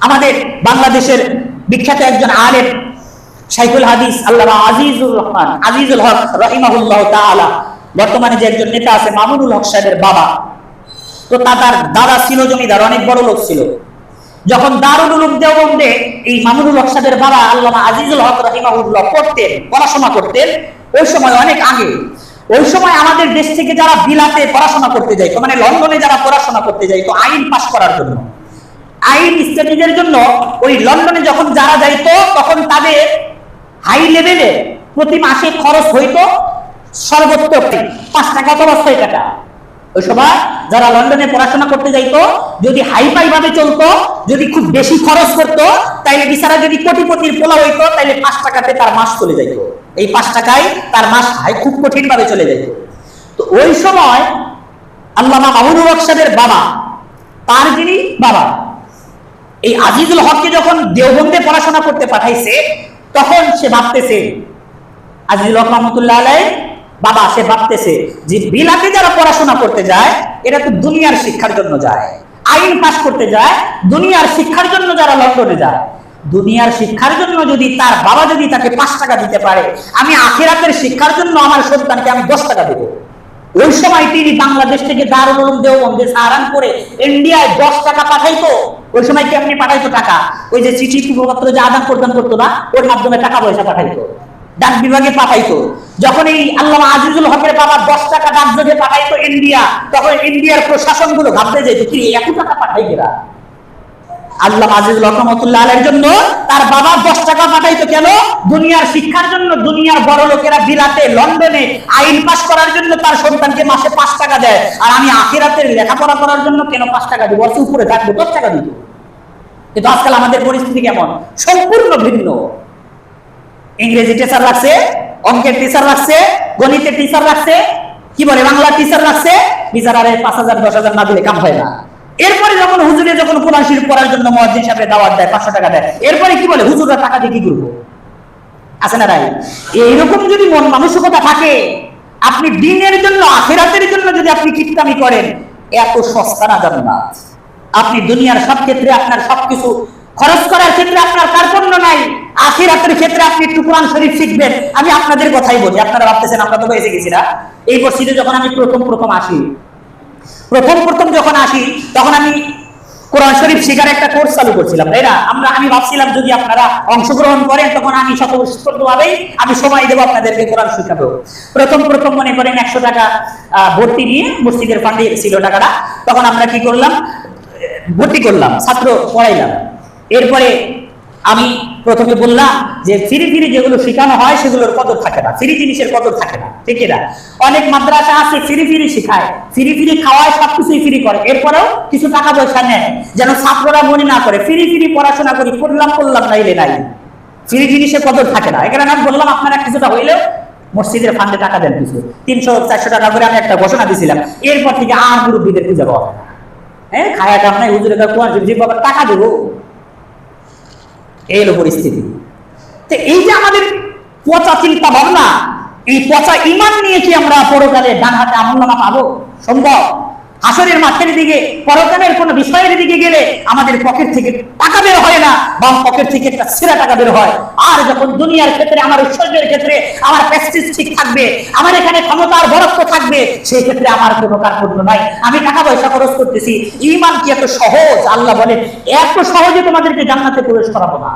আমাদের বাংলাদেশের বিখ্যাত একজন আলেম শাইখুল হাদিস আল্লামা আজিজুর রহমান আজিজুল হক রাহিমাহুল্লাহ তাআলা, বর্তমানে যে একজন নেতা আছে মামুনুল হক সাহেবের বাবা, তো তার দাদা ছিল জমিদার, অনেক বড় লোক ছিল। যখন দারুল উলুম দেওবন্দে এই মামুনুল হক সাহেবের বাবা আল্লামা আজিজুল হক রাহিমাহুল্লাহ পড়তেন, পড়াশোনা করতেন, ওই সময় অনেক আগে, ওই সময় আমাদের দেশ থেকে যারা বিলাতে পড়াশোনা করতে যাইতো, মানে লন্ডনে যারা পড়াশোনা করতে যাইতো আইন পাস করার জন্য, আইন স্টাডিজের জন্য, ওই লন্ডনে যখন যারা যাইতো তখন তাদের হাই লেভেলে প্রতি মাসে খরচ হইতো সর্বোচ্চ 5 টাকা অথবা 6 টাকা। ওই সময় যারা লন্ডনে পড়াশোনা করতে যাইতো, যদি হাইফাই ভাবে চলতো, যদি খুব বেশি খরচ করতো, তাইলে বিচারা যদি কোটিপতির পোলা হইতো, তাইলে 5 টাকাতে তার মাস চলে যাইত। এই 5 টাকায় তার মাস খুব কঠিন ভাবে চলে যাইত। তো ওই সময় আল্লামা মামুনুল হক সাহেবের বাবা, তার যিনি বাবা, এই আজিজুল হককে যখন দেওবন্দে পড়াশোনা করতে পাঠাইছে, তখন সে ভাবতেছে, আজিজুল হক রহমতুল্লাহ আলাইহি বাবা, সে ভাবতেছে যে বিলাতে যারা পড়াশোনা করতে যায় এরা তো দুনিয়ার শিক্ষার জন্য যায়, আইন পাস করতে যায় দুনিয়ার শিক্ষার জন্য, যারা লন্ডনে যায় দুনিয়ার শিক্ষার জন্য, যদি তার বাবা যদি তাকে 5 টাকা দিতে পারে, আমি আখিরাতের শিক্ষার জন্য আমার সন্তানকে আমি 10 টাকা দেব। ওই সময় তিনি বাংলাদেশ থেকে দারুল উলুম দেওবন্দে সারান করে ইন্ডিয়ায় 10 টাকা পাঠাইতো। ওই সময় কেমনি পাঠাইতো টাকা? ওই যে চিঠি পত্র যে আদান প্রদান করতো না, ওর মাধ্যমে টাকা পয়সা পাঠাইতো, ডাক বিভাগে পাঠাইতো। যখন এই আল্লামা আজিজুল হকের বাবা 10 টাকা ডাকযোগে পাঠাইতো ইন্ডিয়া, তখন ইন্ডিয়ার প্রশাসন গুলো ভাবতে যেত কি এত টাকা পাঠাই এরা। আল্লামা আজিজুল হক রহমতুল্লাহ আলাইহির জন্য তার বাবা 10 টাকা পাঠাইতো কেন? দুনিয়ার শিক্ষার জন্য। দুনিয়ার বড় লোকেরা বিলাতে লন্ডনে আইন পাস করার জন্য তার সন্তানকে মাসে 5 টাকা দেয়, আর আমি আখিরাতের লেখাপড়া করার জন্য কেন 5 টাকা দিব? অর্থ উপরে থাকবে 10 টাকা দিত। কিন্তু আজকাল আমাদের পরিস্থিতি কেমন? সম্পূর্ণ ভিন্ন। ইংরেজি টিচার রাখছে, অঙ্কের টিচার রাখছে, গণিতের টিচার রাখছে, কি বলে বাংলা টিচার রাখছে, বিচারারে 5,000 10,000 না দিলে কাম হয় না। এরপরে যখন হুজুরে যখন কোরআন শরীফ পড়ার জন্য মুয়াজ্জিন সাহেব দাওয়াত দেয়, 500 টাকা দেয়, এরপরে কি বলে হুজুররা টাকা দিয়ে কি করবো? আছে না রাই? এইরকম যদি মন মানসিকতা থাকে, আপনি দ্বীনের জন্য আখিরাতের জন্য যদি আপনি কিপটামি করেন, এত সস্তা না জান্নাত। আপনি দুনিয়ার সব ক্ষেত্রে আপনার সবকিছু খরচ করার ক্ষেত্রে আপনার কার্পণ্য নাই, আখিরাতের ক্ষেত্রে আপনি একটু কোরআন শরীফ শিখবেন। আমি আপনাদের কথাই বলি, আপনারা ভাবতেছেন আমরা তো বেঁচে গেছি না। এই মসজিদে যখন আমি প্রথম আসি, প্রথম যখন আসি, তখন আমি কোরআন শরীফ শেখার একটা কোর্স চালু করছিলাম, তাই না? আমি ভাবছিলাম যদি আপনারা অংশগ্রহণ করেন, তখন আমি স্বতঃস্ফূর্তভাবেই আমি সময় দেবো আপনাদেরকে কোরআন শেখাবো। প্রথম মনে করেন 100 টাকা ভর্তি নিয়ে, মসজিদের ফান্ডে ছিল টাকাটা, তখন আমরা কি করলাম, ভর্তি করলাম, ছাত্র পড়াইলাম। এরপরে আমি প্রথমে বললাম যে ফ্রি যেগুলো শেখানো হয় সেগুলোর কদর থাকে না, ফ্রি জিনিসের কদর থাকে না, ঠিক না? অনেক মাদ্রাসা আছে ফ্রি শেখায়, ফ্রি খাওয়ায়, সবকিছুই ফ্রি করে, এরপরেও কিছু টাকা পয়সা নেয়, যেন ছাত্ররা মনে না করে ফ্রি পড়াশোনা করি, করলাম নাইলে নাই। ফ্রি জিনিসের কদর থাকে না। এখানে আমি বললাম আপনারা কিছুটা হইলেও মসজিদের ফান্ডে টাকা দেন, কিছু 300-400 টাকা করে আমি একটা ঘোষণা দিয়েছিলাম। এরপর থেকে আর মুরব্বীদের খুঁজে পাওয়া হয় না। হ্যাঁ, খায়া কাম নাই, হুজুরের কোরআন শরীফ বাবা টাকা দেবো, এই হলো পরিস্থিতি। তো এই যে আমাদের পচা চিন্তা ভাবনা, এই পচা ঈমান নিয়ে কি আমরা পরকালে ডান হাতে আমলনামা পাবো? সম্ভব? হাসরের মাঠের দিকে, পরকালের কোন বিষয়ের দিকে গেলে আমাদের পকেট থেকে টাকা বের হয় না, বাম পকেট থেকে একটা ছেঁড়া টাকা বের হয়। আর যখন দুনিয়ার ক্ষেত্রে, আমার ঐশ্বর্যের ক্ষেত্রে আমার প্রেস্টিজ ঠিক থাকবে, আমার এখানে ক্ষমতার বরত্ব থাকবে, সেই ক্ষেত্রে আমার কোনো কার্পণ্য নাই, আমি টাকা পয়সা খরচ করতেছি। ঈমান কি এত সহজ? আল্লাহ বলে এত সহজে তোমাদেরকে জান্নাতে প্রবেশ করাবো না।